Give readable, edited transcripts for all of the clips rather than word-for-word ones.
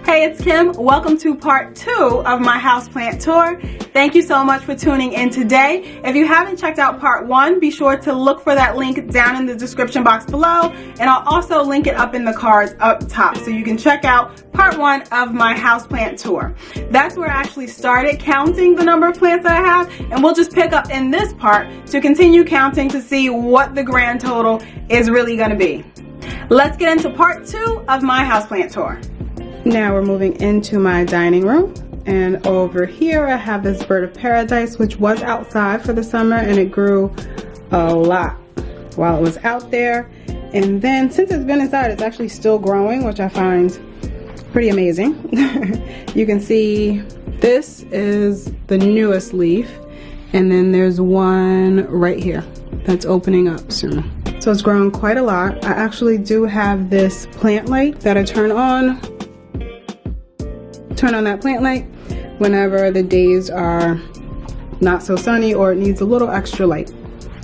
Hey, it's Kim. Welcome to part 2 of my houseplant tour. Thank you so much for tuning in today. If you haven't checked out part 1, be sure to look for that link down in the description box below, and I'll also link it up in the cards up top so you can check out part 1 of my houseplant tour. That's where I actually started counting the number of plants that I have, and we'll just pick up in this part to continue counting to see what the grand total is really going to be. Let's get into part 2 of my houseplant tour. Now we're moving into my dining room, and over here I have this bird of paradise, which was outside for the summer, and it grew a lot while it was out there. And then since it's been inside, it's actually still growing, which I find pretty amazing. You can see this is the newest leaf, and then there's one right here that's opening up soon. So it's grown quite a lot. I actually do have this plant light that I turn on that plant light whenever the days are not so sunny or it needs a little extra light.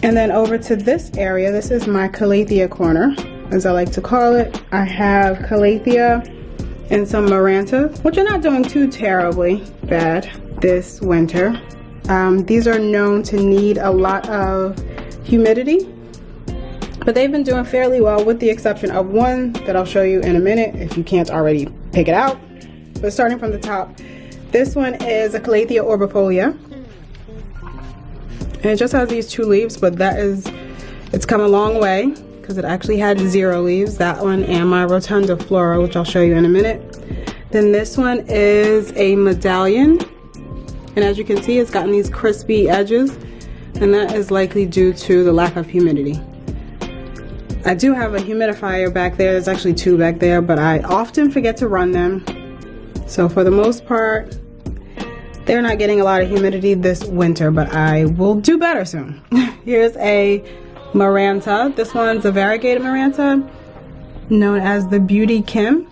And then over to this area, this is my Calathea corner, as I like to call it. I have Calathea and some Maranta, which are not doing too terribly bad this winter. These are known to need a lot of humidity, but they've been doing fairly well, with the exception of one that I'll show you in a minute if you can't already pick it out. But starting from the top, this one is a Calathea Orbifolia, and it just has these 2 leaves, but it's come a long way because it actually had 0 leaves, that one and my Rotunda Flora, which I'll show you in a minute. Then this one is a Medallion, and as you can see, it's gotten these crispy edges, and that is likely due to the lack of humidity. I do have a humidifier back there. There's actually 2 back there, but I often forget to run them. So for the most part, they're not getting a lot of humidity this winter, but I will do better soon. Here's a Maranta. This one's a variegated Maranta, known as the Beauty Kim.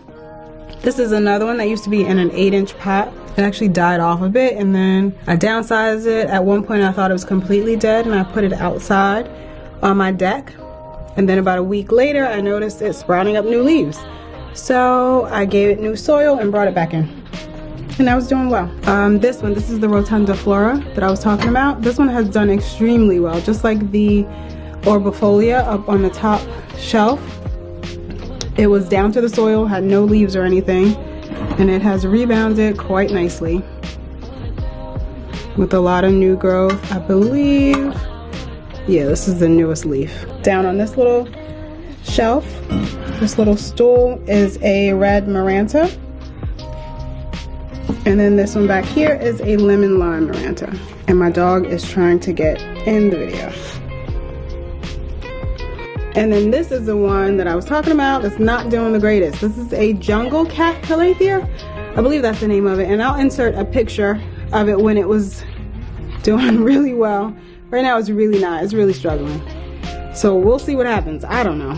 This is another one that used to be in an 8-inch pot. It actually died off a bit, and then I downsized it. At one point I thought it was completely dead, and I put it outside on my deck. And then about a week later, I noticed it sprouting up new leaves. So I gave it new soil and brought it back in, and that was doing well. This is the Rotunda Flora that I was talking about. This one has done extremely well, just like the Orbifolia up on the top shelf. It was down to the soil, had no leaves or anything, and it has rebounded quite nicely with a lot of new growth. I believe, yeah, this is the newest leaf. Down on this little shelf, this little stool is a red Maranta, and then this one back here is a lemon lime Maranta, and my dog is trying to get in the video. And then this is the one that I was talking about that's not doing the greatest. This is a jungle Cat Calathea, I believe that's the name of it, and I'll insert a picture of it when it was doing really well. Right now it's really not, it's really struggling. So we'll see what happens. I don't know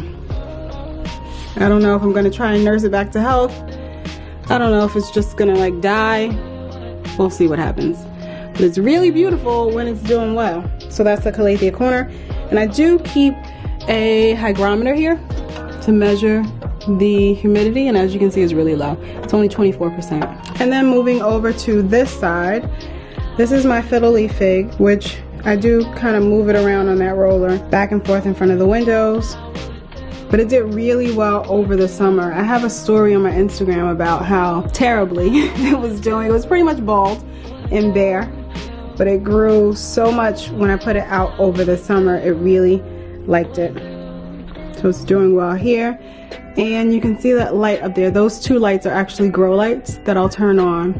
if I'm gonna try and nurse it back to health. I don't know if it's just gonna like die. We'll see what happens. But it's really beautiful when it's doing well. So that's the Calathea corner. And I do keep a hygrometer here to measure the humidity, and as you can see, it's really low. It's only 24%. And then moving over to this side, this is my fiddle leaf fig, which I do kind of move it around on that roller back and forth in front of the windows. But it did really well over the summer. I have a story on my Instagram about how terribly it was doing. It was pretty much bald and bare, but it grew so much when I put it out over the summer. It really liked it. So it's doing well here. And you can see that light up there. Those 2 lights are actually grow lights that I'll turn on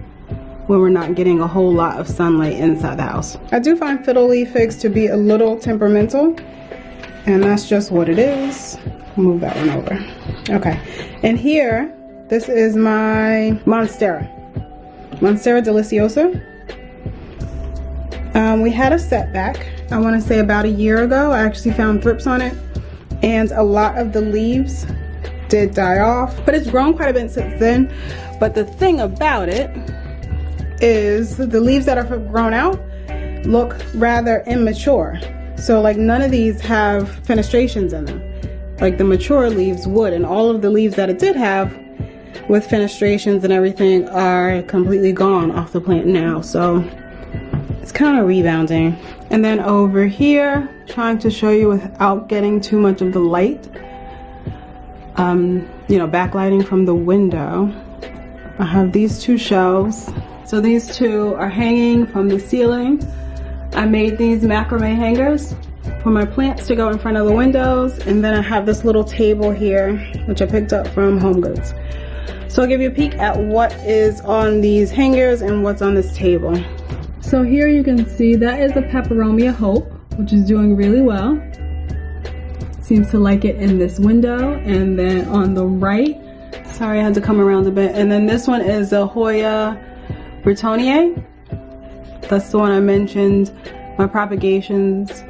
when we're not getting a whole lot of sunlight inside the house. I do find fiddle leaf figs to be a little temperamental, and that's just what it is. Move that one over. Okay, and here, this is my Monstera Deliciosa. We had a setback, I want to say about a year ago. I actually found thrips on it, and a lot of the leaves did die off, but it's grown quite a bit since then. But the thing about it is the leaves that are grown out look rather immature. So like none of these have fenestrations in them like the mature leaves would, and all of the leaves that it did have with fenestrations and everything are completely gone off the plant now, so it's kind of rebounding. And then over here, trying to show you without getting too much of the light, you know, backlighting from the window, I have these two shelves. So these two are hanging from the ceiling. I made these macrame hangers for my plants to go in front of the windows, and then I have this little table here which I picked up from Home Goods. So I'll give you a peek at what is on these hangers and what's on this table. So here you can see that is the Peperomia Hope, which is doing really well. Seems to like it in this window. And then on the right, sorry I had to come around a bit, and then this one is the Hoya Brittoniae. That's the one I mentioned, my propagations,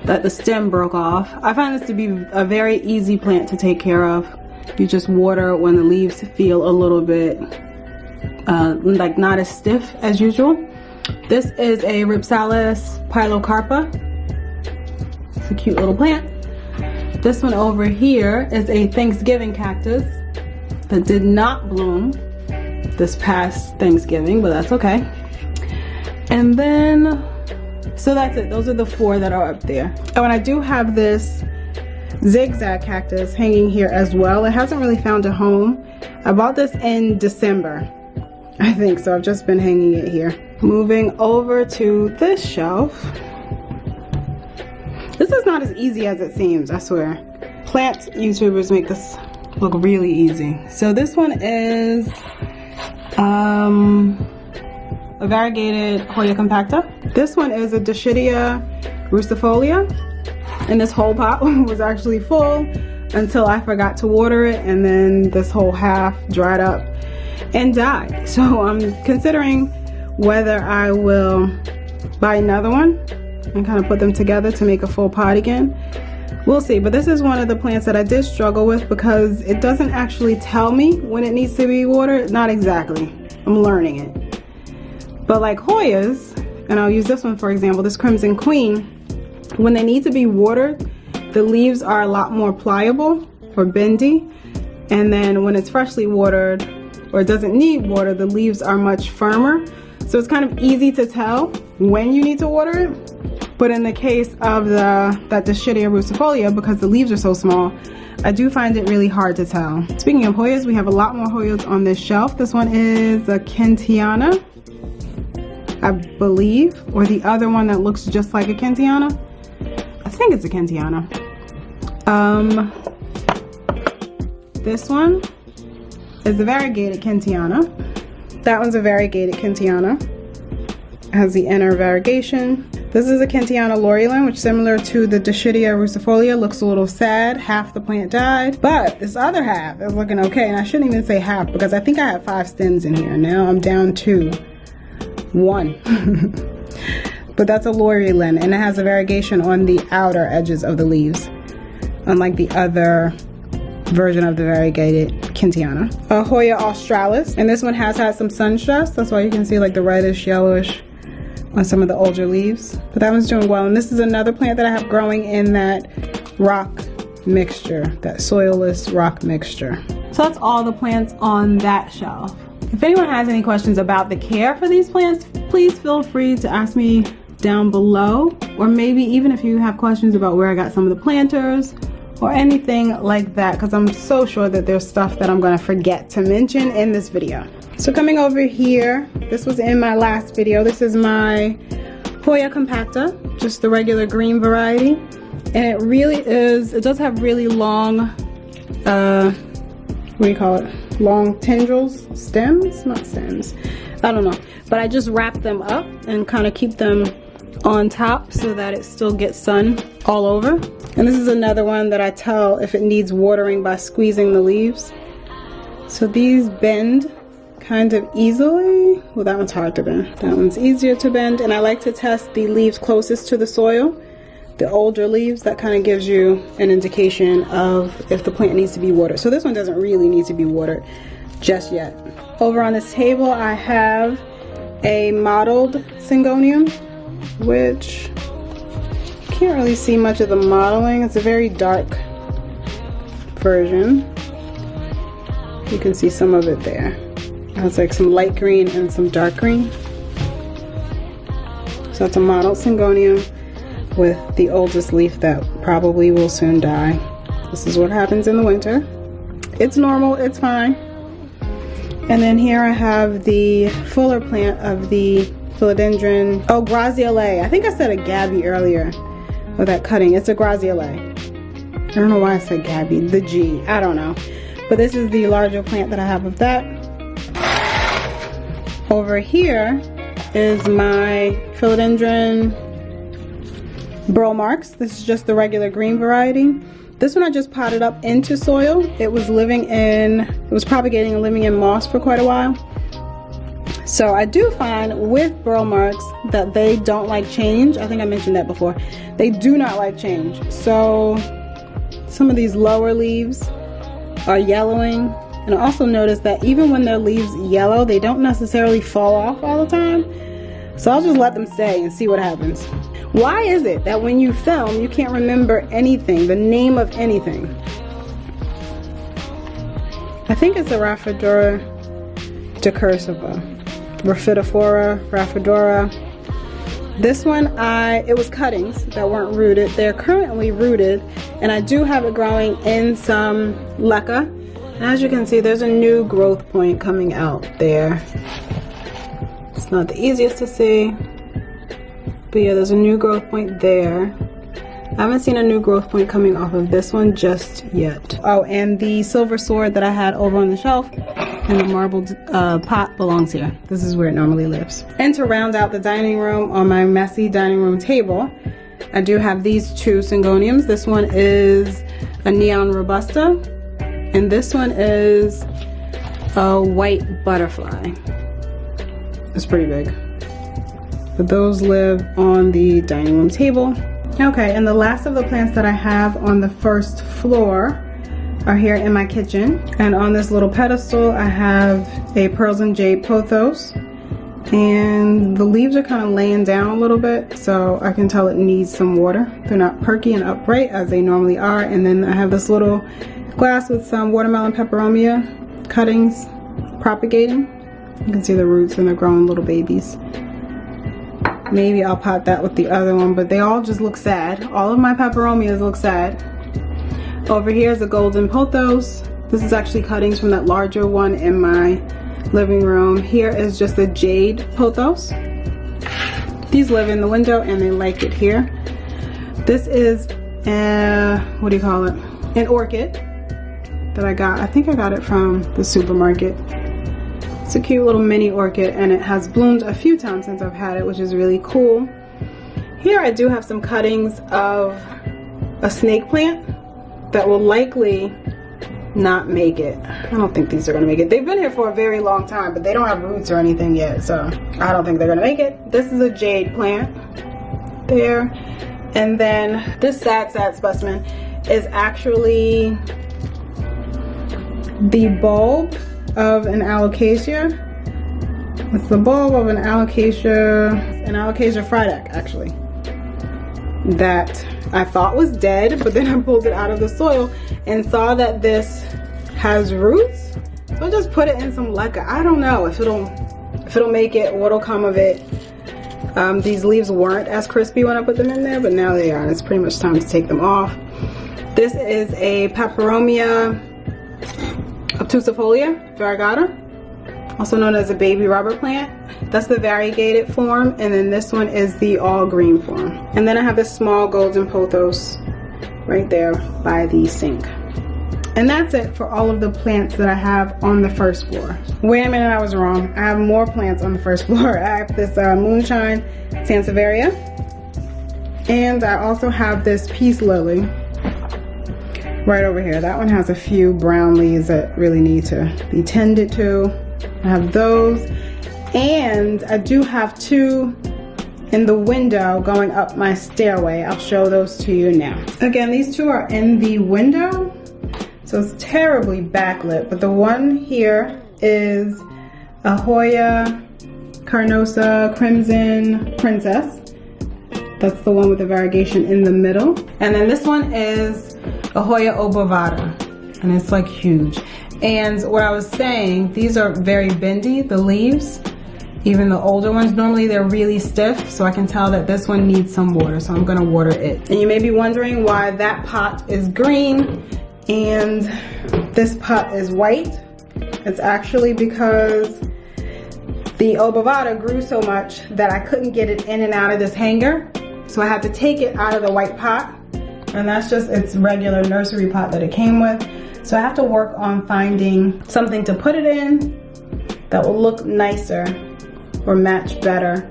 that the stem broke off. I find this to be a very easy plant to take care of. You just water when the leaves feel a little bit like not as stiff as usual. This is a Rhipsalis Pilocarpa. It's a cute little plant. This one over here is a Thanksgiving cactus that did not bloom this past Thanksgiving, but that's okay. And then, so that's it. Those are the four that are up there. Oh, and I do have this Zigzag Cactus hanging here as well. It hasn't really found a home. I bought this in December, I think, so I've just been hanging it here. Moving over to this shelf. This is not as easy as it seems, I swear. Plant YouTubers make this look really easy. So this one is a variegated Hoya Compacta. This one is a Dischidia rustifolia, and this whole pot was actually full until I forgot to water it, and then this whole half dried up and died. So I'm considering whether I will buy another one and kind of put them together to make a full pot again. We'll see. But this is one of the plants that I did struggle with because it doesn't actually tell me when it needs to be watered. Not exactly. I'm learning it. But like Hoyas, and I'll use this one for example, this Crimson Queen, when they need to be watered, the leaves are a lot more pliable or bendy. And then when it's freshly watered or it doesn't need water, the leaves are much firmer. So it's kind of easy to tell when you need to water it. But in the case of that Dischidia rustifolia, because the leaves are so small, I do find it really hard to tell. Speaking of Hoyas, we have a lot more Hoyas on this shelf. This one is a Kentiana, I believe, or the other one that looks just like a Kentiana. I think it's a Kentiana. This one is the variegated Kentiana. That one's a variegated Kentiana. It has the inner variegation. This is a Kentiana Lori Lynn, which is similar to the Dischidia rustifolia. Looks a little sad. Half the plant died, but this other half is looking okay. And I shouldn't even say half because I think I have 5 stems in here. Now I'm down to 1. But that's a Lori Lynn, and it has a variegation on the outer edges of the leaves, unlike the other version of the variegated Kentiana. A Hoya Australis, and this one has had some sun stress. That's why you can see like the reddish yellowish on some of the older leaves, but that one's doing well. And this is another plant that I have growing in that rock mixture, that soilless rock mixture. So that's all the plants on that shelf. If anyone has any questions about the care for these plants, please feel free to ask me down below, or maybe even if you have questions about where I got some of the planters or anything like that, because I'm so sure that there's stuff that I'm going to forget to mention in this video. So coming over here, this was in my last video. This is my Hoya Compacta, just the regular green variety. And it really is, it does have really long, what do you call it? Long tendrils, stems? Not stems, I don't know. But I just wrap them up and kind of keep them on top so that it still gets sun all over. And this is another one that I tell if it needs watering by squeezing the leaves. So these bend kind of easily. Well, that one's hard to bend. That one's easier to bend. And I like to test the leaves closest to the soil, the older leaves. That kind of gives you an indication of if the plant needs to be watered. So this one doesn't really need to be watered just yet. Over on this table I have a Mottled Syngonium, which can't really see much of the modeling. It's a very dark version. You can see some of it there. It's like some light green and some dark green. So it's a mottled Syngonium with the oldest leaf that probably will soon die. This is what happens in the winter. It's normal, it's fine. And then here I have the fuller plant of the Philodendron, oh, Graziella. I think I said a Gabby earlier with that cutting. It's a Graziella. I don't know why I said Gabby, the G, I don't know. But this is the larger plant that I have of that. Over here is my Philodendron Bromarx. This is just the regular green variety. This one I just potted up into soil. It was propagating and living in moss for quite a while. So I do find with Bromarx that they don't like change. I think I mentioned that before. They do not like change. So some of these lower leaves are yellowing. And I also noticed that even when their leaves yellow, they don't necessarily fall off all the time. So I'll just let them stay and see what happens. Why is it that when you film, you can't remember anything, the name of anything? I think it's a Rhaphidophora Decursiva. Rhaphidophora. This one, it was cuttings that weren't rooted. They're currently rooted, and I do have it growing in some leca. And as you can see, there's a new growth point coming out there. It's not the easiest to see, but yeah, there's a new growth point there. I haven't seen a new growth point coming off of this one just yet. Oh, and the silver sword that I had over on the shelf and the marbled pot belongs here. This is where it normally lives. And to round out the dining room, on my messy dining room table, I do have these two Syngoniums. This one is a Neon Robusta, and this one is a white butterfly. It's pretty big. But those live on the dining room table. Okay, and the last of the plants that I have on the first floor are here in my kitchen. And on this little pedestal, I have a Pearls and Jade pothos. And the leaves are kind of laying down a little bit, so I can tell it needs some water. They're not perky and upright as they normally are. And then I have this little glass with some watermelon peperomia cuttings propagating. You can see the roots and they're growing little babies. Maybe I'll pot that with the other one, but they all just look sad. All of my peperomias look sad. Over here is a golden pothos. This is actually cuttings from that larger one in my living room. Here is just a jade pothos. These live in the window and they like it here. This is what do you call it? An orchid that I got. I think I got it from the supermarket. It's a cute little mini orchid and it has bloomed a few times since I've had it, which is really cool. Here I do have some cuttings of a snake plant that will likely not make it. I don't think these are gonna make it. They've been here for a very long time, but they don't have roots or anything yet, so I don't think they're gonna make it. This is a jade plant there. And then this sad specimen is actually the bulb of an Alocasia. It's the bulb of an Alocasia Frydek actually, that I thought was dead, but then I pulled it out of the soil and saw that this has roots. So I just put it in some leca. I don't know if it'll make it, what'll come of it. These leaves weren't as crispy when I put them in there, but now they are, and it's pretty much time to take them off. This is a Peperomia Obtusifolia variegata, also known as a baby rubber plant. That's the variegated form, and then this one is the all green form. And then I have this small golden pothos right there by the sink. And that's it for all of the plants that I have on the first floor. Wait a minute, I was wrong. I have more plants on the first floor. I have this Moonshine Sansevieria, and I also have this peace lily right over here. That one has a few brown leaves that really need to be tended to. I have those, and I do have two in the window going up my stairway. I'll show those to you now. Again, these two are in the window, so it's terribly backlit, but the one here is a Hoya Carnosa Crimson Princess. That's the one with the variegation in the middle. And then this one is a Hoya Obovata. and it's like huge. And what I was saying, these are very bendy, the leaves, even the older ones. Normally they're really stiff, so I can tell that this one needs some water, so I'm gonna water it. And you may be wondering why that pot is green and this pot is white. It's actually because the Obovata grew so much that I couldn't get it in and out of this hanger, so I had to take it out of the white pot, and that's just its regular nursery pot that it came with. So I have to work on finding something to put it in that will look nicer or match better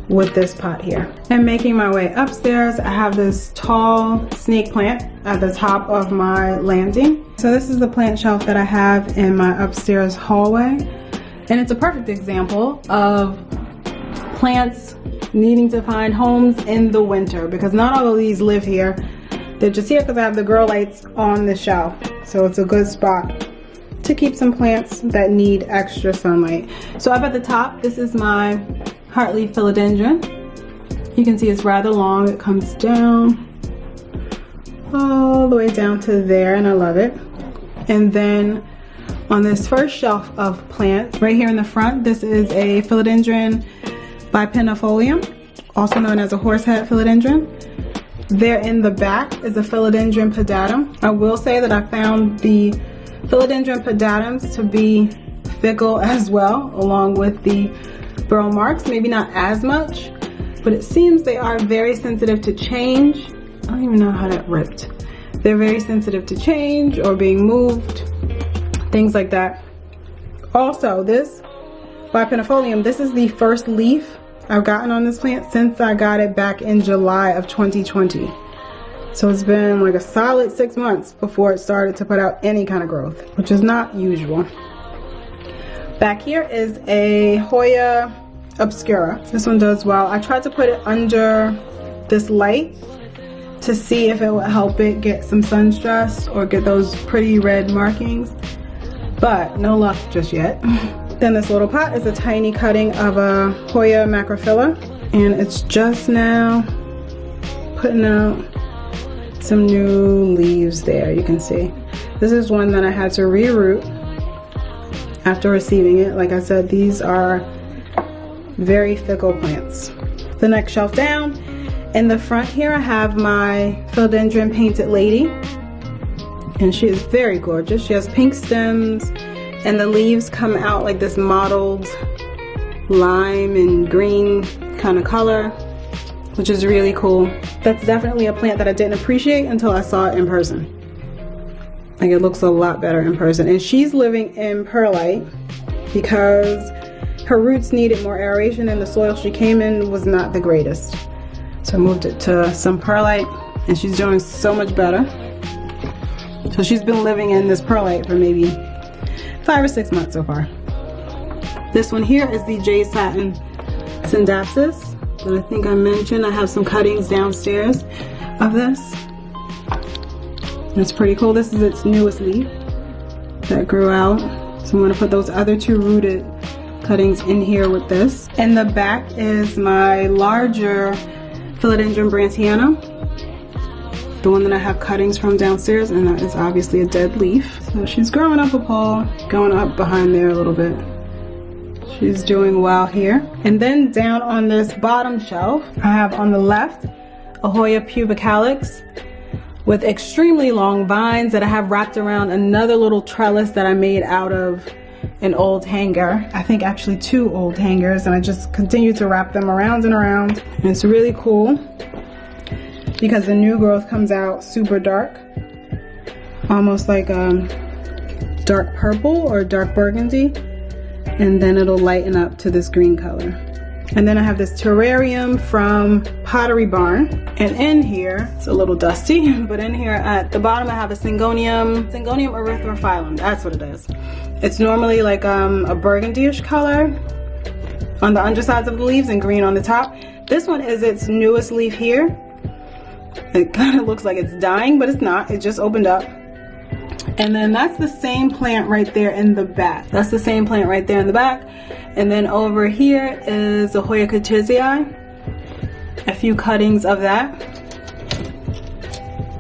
with this pot here. And making my way upstairs, I have this tall snake plant at the top of my landing. So this is the plant shelf that I have in my upstairs hallway. And it's a perfect example of plants needing to find homes in the winter, because not all of these live here. They're just here because I have the grow lights on the shelf. So it's a good spot to keep some plants that need extra sunlight. So up at the top, this is my heartleaf philodendron. You can see it's rather long. It comes down all the way down to there, and I love it. And then on this first shelf of plants, right here in the front, this is a Philodendron Bipennifolium, also known as a horsehead philodendron. There in the back is a Philodendron Pedatum. I will say that I found the Philodendron Pedatums to be fickle as well, along with the burl marks. Maybe not as much, but it seems they are very sensitive to change. I don't even know how that ripped. They're very sensitive to change or being moved, things like that. Also, this Bipennifolium, this is the first leaf I've gotten on this plant since I got it back in July of 2020. So it's been like a solid 6 months before it started to put out any kind of growth, which is not usual. Back here is a Hoya Obscura. This one does well. I tried to put it under this light to see if it would help it get some sun stress or get those pretty red markings, but no luck just yet. Then this little pot is a tiny cutting of a Hoya Macrophylla, and it's just now putting out some new leaves there. You can see this is one that I had to reroot after receiving it. Like I said, these are very fickle plants. The next shelf down, in the front here, I have my Philodendron Painted Lady, and she is very gorgeous. She has pink stems, and the leaves come out like this mottled lime and green kind of color, which is really cool. That's definitely a plant that I didn't appreciate until I saw it in person. Like, it looks a lot better in person. And she's living in perlite because her roots needed more aeration and the soil she came in was not the greatest. So I moved it to some perlite, and she's doing so much better. So she's been living in this perlite for maybe 5 or 6 months so far. This one here is the Jade Satin Scindapsus that I think I mentioned. I have some cuttings downstairs of this. It's pretty cool. This is its newest leaf that grew out. So I'm going to put those other two rooted cuttings in here with this. In the back is my larger Philodendron Brantiana, the one that I have cuttings from downstairs, and that is obviously a dead leaf. So she's growing up a pole, going up behind there a little bit. She's doing well here. And then down on this bottom shelf, I have on the left a Hoya Pubicalyx with extremely long vines that I have wrapped around another little trellis that I made out of an old hanger. I think actually 2 old hangers, and I just continue to wrap them around and around. And it's really cool because the new growth comes out super dark, almost like dark purple or dark burgundy, and then it'll lighten up to this green color. And then I have this terrarium from Pottery Barn, and in here, it's a little dusty, but in here at the bottom I have a Syngonium Erythrophyllum. That's what it is. It's normally like a burgundy-ish color on the undersides of the leaves and green on the top. This one is its newest leaf here. It kind of looks like it's dying, but it's not. It just opened up. And then that's the same plant right there in the back. That's the same plant right there in the back. And then over here is a Hoya Curtisii. A few cuttings of that.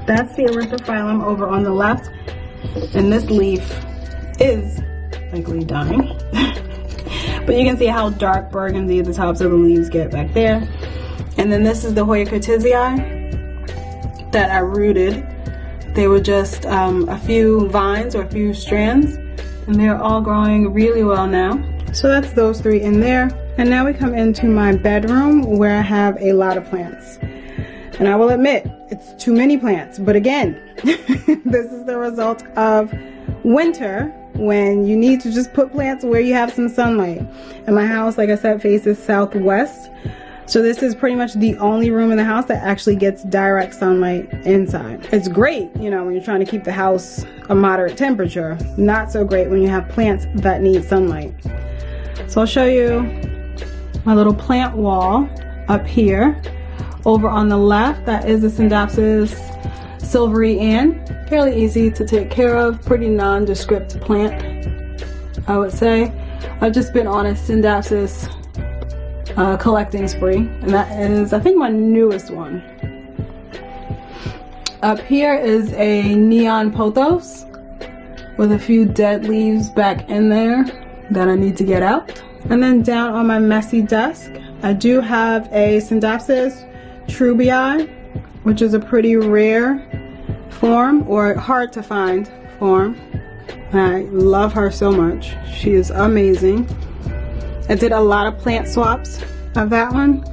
That's the Erythrophyllum over on the left. And this leaf is likely dying. But you can see how dark burgundy the tops of the leaves get back there. And then this is the Hoya Curtisii that I rooted. They were just a few vines or a few strands, and they're all growing really well now. So that's those three in there. And now we come into my bedroom where I have a lot of plants. And I will admit, it's too many plants. But again, this is the result of winter, when you need to just put plants where you have some sunlight. And my house, like I said, faces southwest. So this is pretty much the only room in the house that actually gets direct sunlight inside. It's great, you know, when you're trying to keep the house a moderate temperature. Not so great when you have plants that need sunlight. So I'll show you my little plant wall up here. Over on the left, that is the Scindapsus Silver Ann. Fairly easy to take care of, pretty nondescript plant, I would say. I've just been on a Scindapsus collecting spree, and that is, I think, my newest one. Up here is a neon pothos with a few dead leaves back in there that I need to get out. And then down on my messy desk, I do have a Scindapsus Treubii, which is a pretty rare form, or hard to find form. And I love her so much. She is amazing. I did a lot of plant swaps of that one.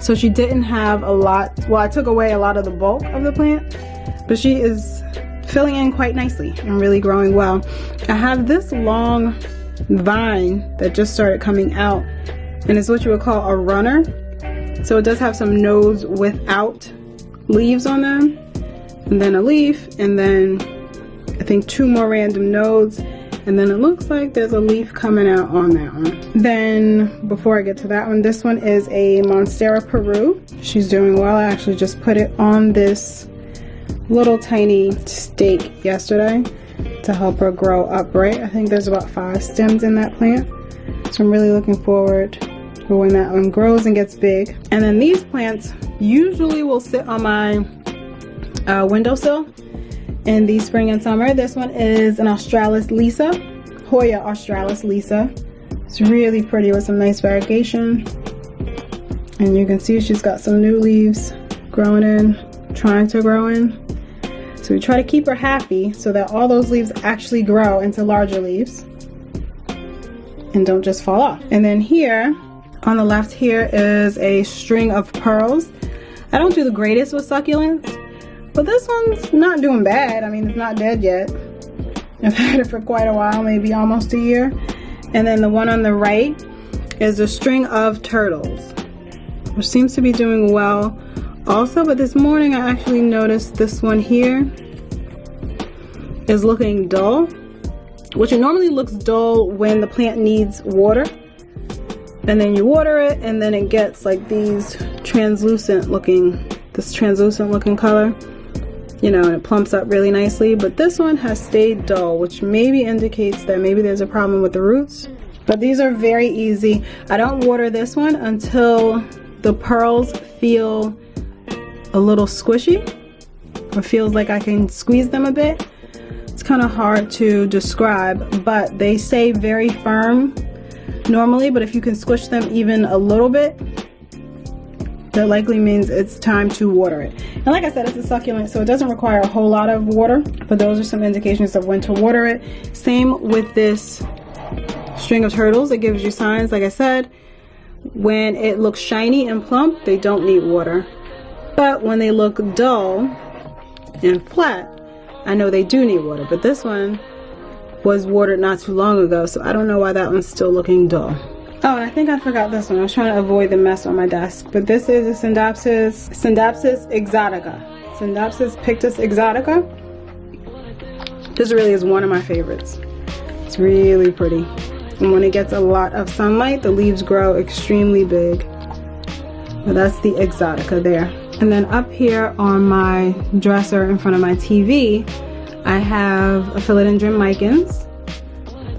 So she didn't have a lot, well, I took away a lot of the bulk of the plant, but she is filling in quite nicely and really growing well. I have this long vine that just started coming out, and it's what you would call a runner. So it does have some nodes without leaves on them, and then a leaf, and then I think 2 more random nodes, and then it looks like there's a leaf coming out on that one. Then before I get to that one, this one is a Monstera Peru. She's doing well. I actually just put it on this little tiny stake yesterday to help her grow upright. I think there's about 5 stems in that plant, so I'm really looking forward for when that one grows and gets big. And then these plants usually will sit on my windowsill in the spring and summer. This one is an Australis Lisa, Hoya Australis Lisa. It's really pretty with some nice variegation. And you can see she's got some new leaves growing in, trying to grow in. So we try to keep her happy so that all those leaves actually grow into larger leaves and don't just fall off. And then here, on the left here, is a string of pearls. I don't do the greatest with succulents, but this one's not doing bad. I mean, it's not dead yet. I've had it for quite a while, maybe almost a year. And then the one on the right is a string of turtles, which seems to be doing well also. But this morning I actually noticed this one here is looking dull, which it normally looks dull when the plant needs water. And then you water it, and then it gets like these translucent looking color, you know, and it plumps up really nicely. But this one has stayed dull, which maybe indicates that maybe there's a problem with the roots. But these are very easy. I don't water this one until the pearls feel a little squishy, or feels like I can squeeze them a bit. It's kind of hard to describe, but they stay very firm normally. But if you can squish them even a little bit, that likely means it's time to water it. And like I said, it's a succulent, so it doesn't require a whole lot of water, but those are some indications of when to water it. Same with this string of turtles. It gives you signs, like I said, when it looks shiny and plump, they don't need water. But when they look dull and flat, I know they do need water. But this one was watered not too long ago, so I don't know why that one's still looking dull. Oh, and I think I forgot this one. I was trying to avoid the mess on my desk. But this is a Scindapsus exotica. Scindapsus pictus exotica. This really is one of my favorites. It's really pretty. And when it gets a lot of sunlight, the leaves grow extremely big. But that's the exotica there. And then up here on my dresser in front of my TV, I have a Philodendron micans.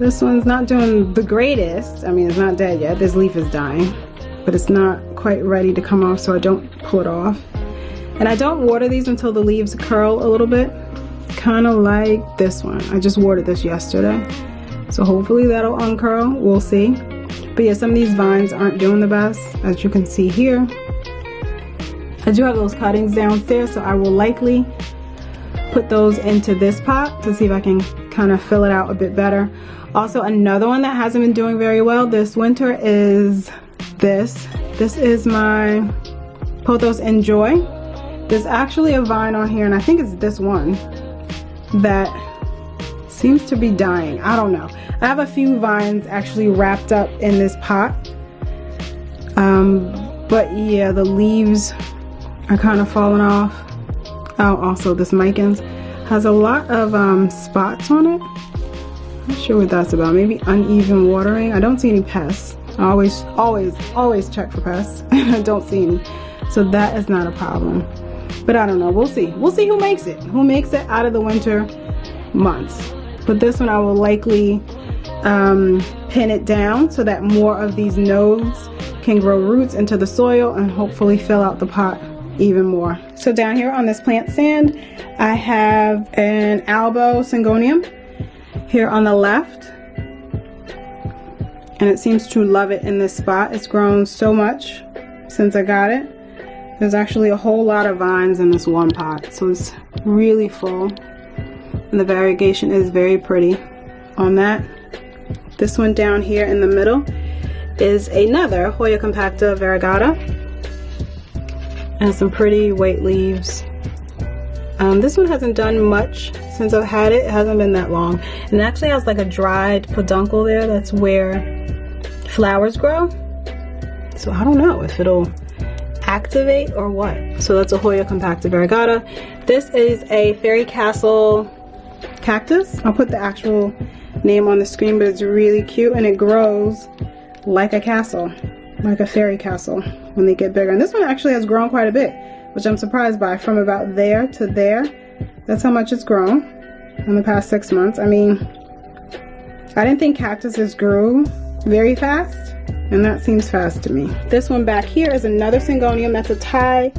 This one's not doing the greatest. I mean, it's not dead yet. This leaf is dying, but it's not quite ready to come off, so I don't pull it off. And I don't water these until the leaves curl a little bit. kind of like this one. I just watered this yesterday, so hopefully that'll uncurl. We'll see. But yeah, some of these vines aren't doing the best, as you can see here. I do have those cuttings downstairs, so I will likely put those into this pot to see if I can kind of fill it out a bit better. Also, another one that hasn't been doing very well this winter is this. This is my Pothos Enjoy. There's actually a vine on here, and I think it's this one that seems to be dying. I don't know. I have a few vines actually wrapped up in this pot. But yeah, the leaves are kind of falling off. Oh, also this Micans has a lot of spots on it. Not sure what that's about. Maybe uneven watering. I don't see any pests. I always check for pests. I don't see any. So that is not a problem. But I don't know. We'll see. We'll see who makes it. Who makes it out of the winter months. But this one I will likely pin it down so that more of these nodes can grow roots into the soil and hopefully fill out the pot even more. So down here on this plant stand, I have an Albo Syngonium here on the left, and it seems to love it in this spot. It's grown so much since I got it. There's actually a whole lot of vines in this one pot, so it's really full, and the variegation is very pretty on that. This one down here in the middle is another Hoya Compacta variegata, and some pretty white leaves. This one hasn't done much since I've had it. It hasn't been that long, and it actually has like a dried peduncle there. That's where flowers grow, so I don't know if it'll activate or what. So that's a Hoya Compacta variegata. This is a Fairy Castle cactus. I'll put the actual name on the screen, but it's really cute, and it grows like a castle, like a fairy castle when they get bigger. And this one actually has grown quite a bit, which I'm surprised by. From about there to there, that's how much it's grown in the past 6 months. I mean, I didn't think cactuses grew very fast, and that seems fast to me. This one back here is another Syngonium. That's a Thai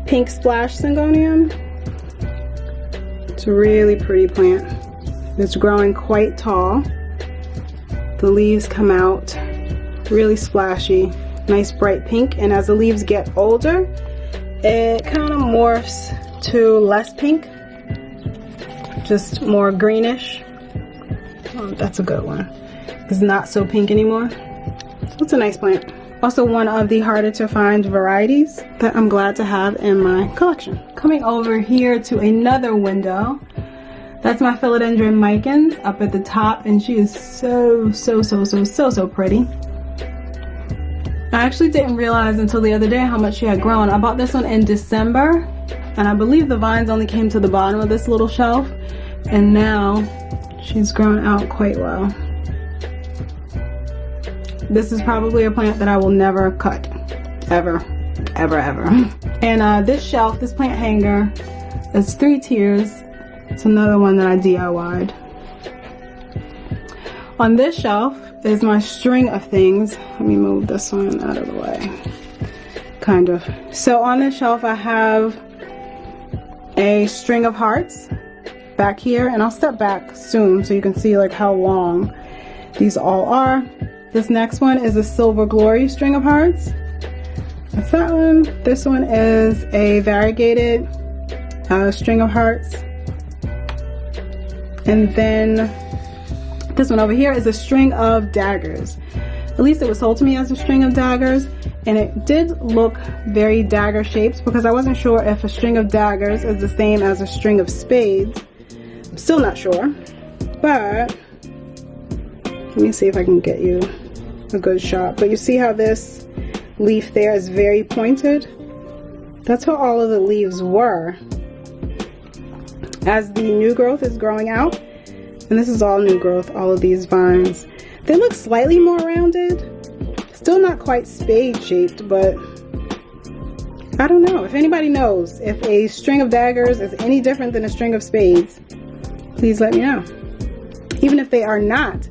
pink splash Syngonium. It's a really pretty plant. It's growing quite tall. The leaves come out really splashy, nice bright pink, and as the leaves get older, it kind of morphs to less pink, just more greenish. Oh, that's a good one. It's not so pink anymore. It's a nice plant. Also one of the harder to find varieties that I'm glad to have in my collection. Coming over here to another window, that's my Philodendron Micans up at the top, and she is so pretty. I actually didn't realize until the other day how much she had grown. I bought this one in December, and I believe the vines only came to the bottom of this little shelf, and now she's grown out quite well. This is probably a plant that I will never cut, ever. And this shelf, this plant hanger, is 3 tiers. It's another one that I DIY'd. On this shelf is my string of things. Let me move this one out of the way. Kind of. So on this shelf I have a string of hearts back here, and I'll step back soon so you can see like how long these all are. This next one is a Silver Glory string of hearts. That's that one. This one is a variegated string of hearts. And then this one over here is a string of daggers. At least it was sold to me as a string of daggers, and it did look very dagger shaped because I wasn't sure if a string of daggers is the same as a string of spades. I'm still not sure, but let me see if I can get you a good shot. But you see how this leaf there is very pointed? That's how all of the leaves were as the new growth is growing out. And this is all new growth, all of these vines. They look slightly more rounded. Still not quite spade shaped, but I don't know. If anybody knows if a string of daggers is any different than a string of spades, please let me know. Even if they are not,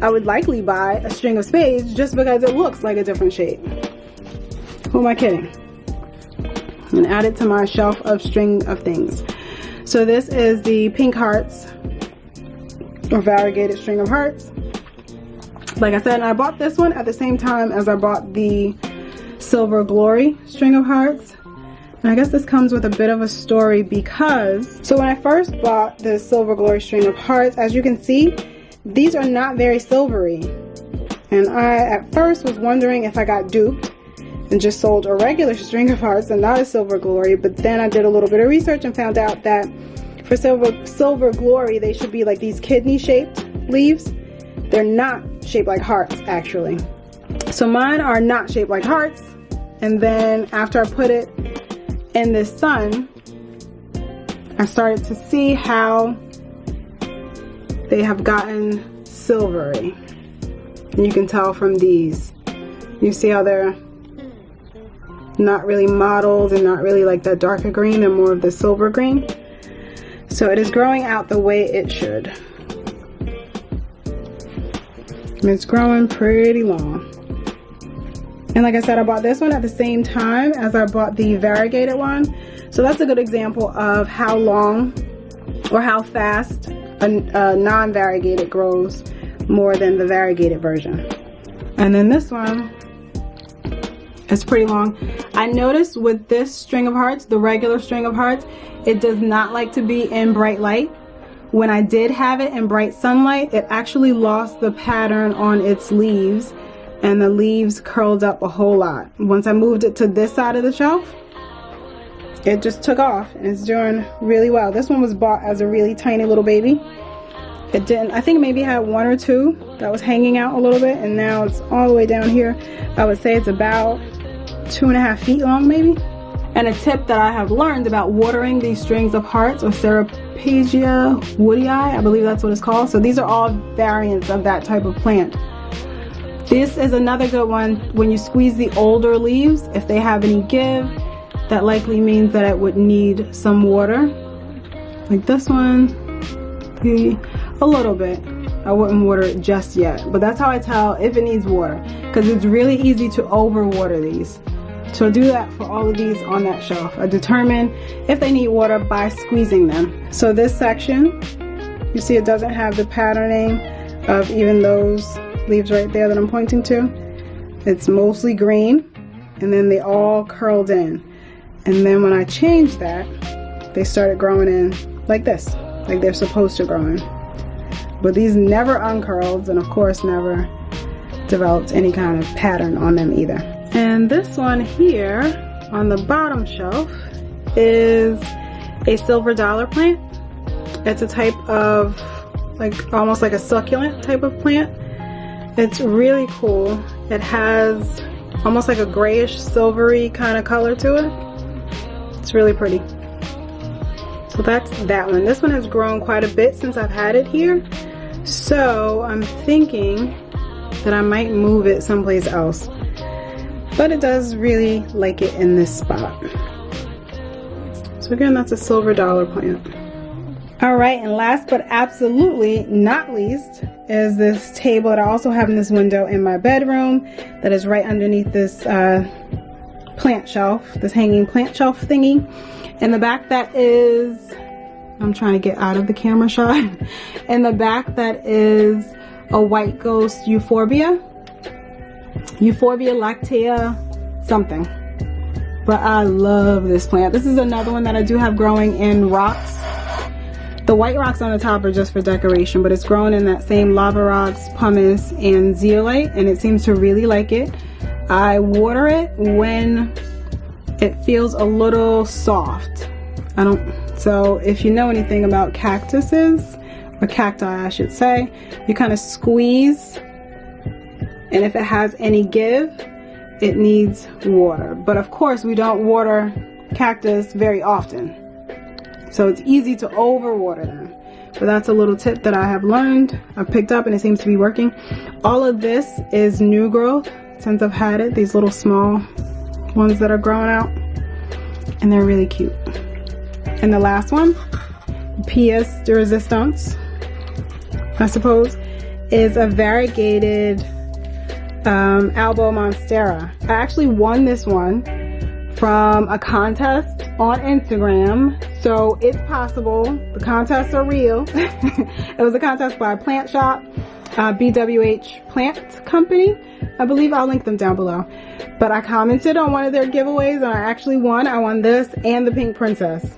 I would likely buy a string of spades just because it looks like a different shape. Who am I kidding? And add it to my shelf of string of things. So this is the Pink Hearts, or variegated string of hearts. Like I said, I bought this one at the same time as I bought the Silver Glory string of hearts. And I guess this comes with a bit of a story because, so when I first bought the Silver Glory string of hearts, as you can see, these are not very silvery. And I at first was wondering if I got duped and just sold a regular string of hearts and not a Silver Glory, but then I did a little bit of research and found out that for Silver Glory, they should be like these kidney shaped leaves. They're not shaped like hearts, actually. So mine are not shaped like hearts. And then after I put it in the sun, I started to see how they have gotten silvery. And you can tell from these. You see how they're not really mottled and not really like that darker green. They're more of the silver green. So it is growing out the way it should. And it's growing pretty long. And like I said, I bought this one at the same time as I bought the variegated one. So that's a good example of how long or how fast a non-variegated grows more than the variegated version. And then this one is pretty long. I noticed with this string of hearts, the regular string of hearts, it does not like to be in bright light. When I did have it in bright sunlight, it actually lost the pattern on its leaves and the leaves curled up a whole lot. Once I moved it to this side of the shelf, it just took off and it's doing really well. This one was bought as a really tiny little baby. It didn't, I think maybe had one or two that was hanging out a little bit, and now it's all the way down here. I would say it's about 2.5 feet long maybe. And a tip that I have learned about watering these strings of hearts, or Ceropegia woodii, I believe that's what it's called. So these are all variants of that type of plant. This is another good one. When you squeeze the older leaves, if they have any give, that likely means that it would need some water. Like this one, a little bit. I wouldn't water it just yet, but that's how I tell if it needs water, because it's really easy to overwater these. So do that for all of these on that shelf. I determine if they need water by squeezing them. So this section, you see it doesn't have the patterning of even those leaves right there that I'm pointing to. It's mostly green, and then they all curled in. And then when I changed that, they started growing in like this, like they're supposed to grow in. But these never uncurled, and of course never developed any kind of pattern on them either. And this one here on the bottom shelf is a silver dollar plant. It's a type of, like, almost like a succulent type of plant. It's really cool. It has almost like a grayish silvery kind of color to it. It's really pretty. So that's that one. This one has grown quite a bit since I've had it here. So I'm thinking that I might move it someplace else. But it does really like it in this spot. So again, that's a silver dollar plant. Alright, and last but absolutely not least is this table that I also have in this window in my bedroom that is right underneath this plant shelf, this hanging plant shelf thingy. In the back that is, I'm trying to get out of the camera shot. In the back that is a white ghost euphorbia lactea something. But I love this plant. This is another one that I do have growing in rocks. The white rocks on the top are just for decoration, but it's growing in that same lava rocks, pumice, and zeolite, and it seems to really like it. I water it when it feels a little soft. So if you know anything about cactuses, or cacti I should say, you kind of squeeze, and if it has any give, it needs water. But of course we don't water cactus very often, so it's easy to overwater them. But that's a little tip that I have learned, I've picked up, and it seems to be working. All of this is new growth since I've had it, these little small ones that are growing out, and they're really cute. And the last one, pièce de résistance, I suppose, is a variegated Albo Monstera. I actually won this one from a contest on Instagram So it's possible. The contests are real. It was a contest by Plant Shop, BWH Plant Company. I believe I'll link them down below. But I commented on one of their giveaways and I actually won. I won this and the Pink Princess.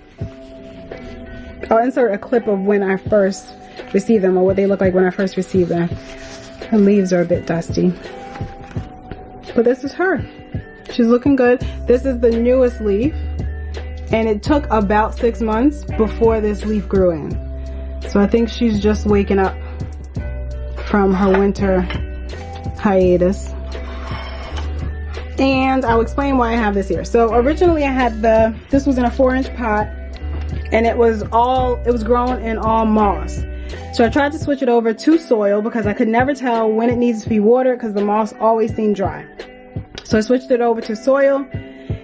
I'll insert a clip of when I first received them, or what they look like when I first received them. Her leaves are a bit dusty. But this is her. She's looking good. This is the newest leaf. And it took about 6 months before this leaf grew in. So I think she's just waking up from her winter hiatus. And I'll explain why I have this here. So originally I had this was in a 4-inch pot, and it was grown in all moss. So I tried to switch it over to soil because I could never tell when it needs to be watered because the moss always seemed dry. So I switched it over to soil,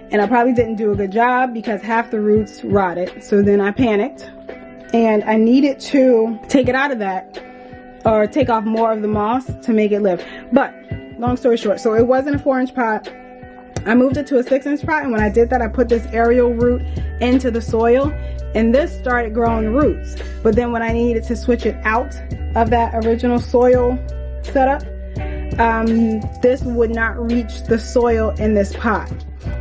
and I probably didn't do a good job because half the roots rotted. So then I panicked, and I needed to take it out of that, or take off more of the moss to make it live. But long story short, so it was in a 4-inch pot. I moved it to a 6-inch pot, and when I did that, I put this aerial root into the soil, and this started growing roots. But then when I needed to switch it out of that original soil setup, this would not reach the soil in this pot.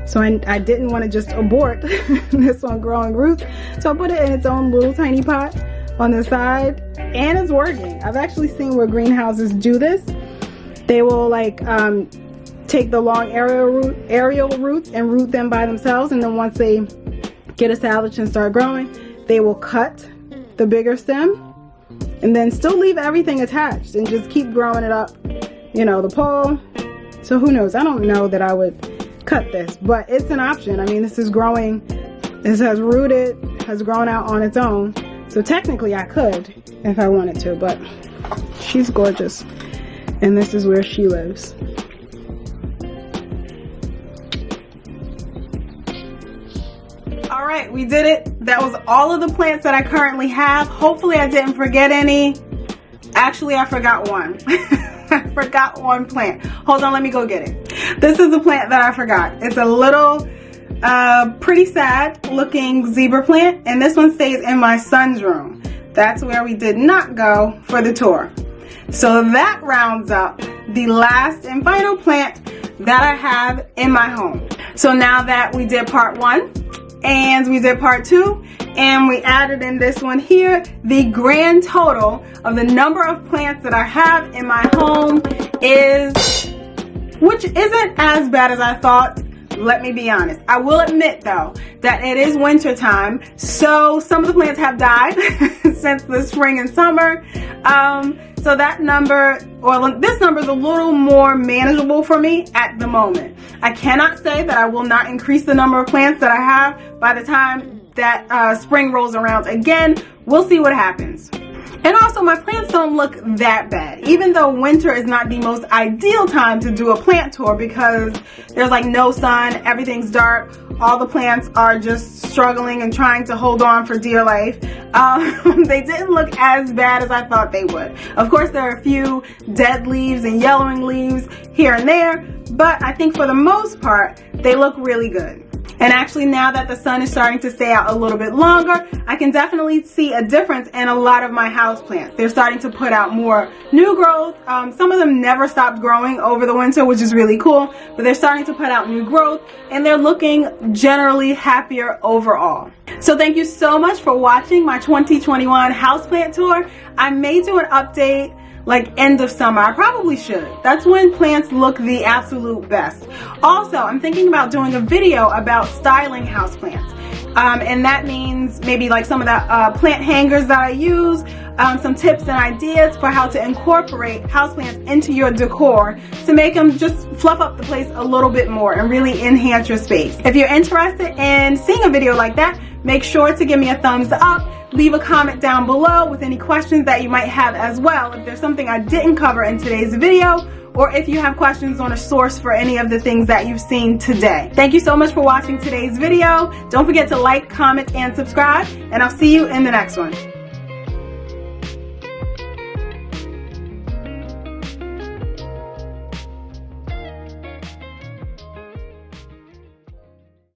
So I didn't want to just abort this one growing roots. So I put it in its own little tiny pot on the side, and it's working. I've actually seen where greenhouses do this. They will like take the long aerial roots and root them by themselves, and then once they get established and start growing, they will cut the bigger stem and then still leave everything attached and just keep growing it up, you know, the pole. So who knows? I don't know that I would cut this, but it's an option. I mean, this is growing, this has rooted, has grown out on its own. So technically I could if I wanted to, but she's gorgeous. And this is where she lives. All right, we did it. That was all of the plants that I currently have. Hopefully I didn't forget any. Actually, I forgot one. I forgot one plant. Hold on, let me go get it. This is the plant that I forgot. It's a little pretty sad looking zebra plant, and this one stays in my son's room. That's where we did not go for the tour. So that rounds up the last and final plant that I have in my home. So now that we did part 1 and we did part 2 and we added in this one here, the grand total of the number of plants that I have in my home is, which isn't as bad as I thought. Let me be honest. I will admit though that it is winter time, so some of the plants have died since the spring and summer. So that number, or this number, is a little more manageable for me at the moment. I cannot say that I will not increase the number of plants that I have by the time that spring rolls around again. We'll see what happens. And also, my plants don't look that bad, even though winter is not the most ideal time to do a plant tour because there's like no sun, everything's dark, all the plants are just struggling and trying to hold on for dear life. They didn't look as bad as I thought they would. Of course, there are a few dead leaves and yellowing leaves here and there, but I think for the most part, they look really good. And actually, now that the sun is starting to stay out a little bit longer, I can definitely see a difference in a lot of my houseplants. They're starting to put out more new growth. Some of them never stopped growing over the winter, which is really cool, but they're starting to put out new growth and they're looking generally happier overall. So thank you so much for watching my 2021 houseplant tour. I may do an update like end of summer. I probably should. That's when plants look the absolute best. Also, I'm thinking about doing a video about styling houseplants. And that means maybe like some of the plant hangers that I use, some tips and ideas for how to incorporate houseplants into your decor to make them just fluff up the place a little bit more and really enhance your space. If you're interested in seeing a video like that, make sure to give me a thumbs up. Leave a comment down below with any questions that you might have as well. If there's something I didn't cover in today's video, or if you have questions on a source for any of the things that you've seen today. Thank you so much for watching today's video. Don't forget to like, comment, and subscribe, and I'll see you in the next one.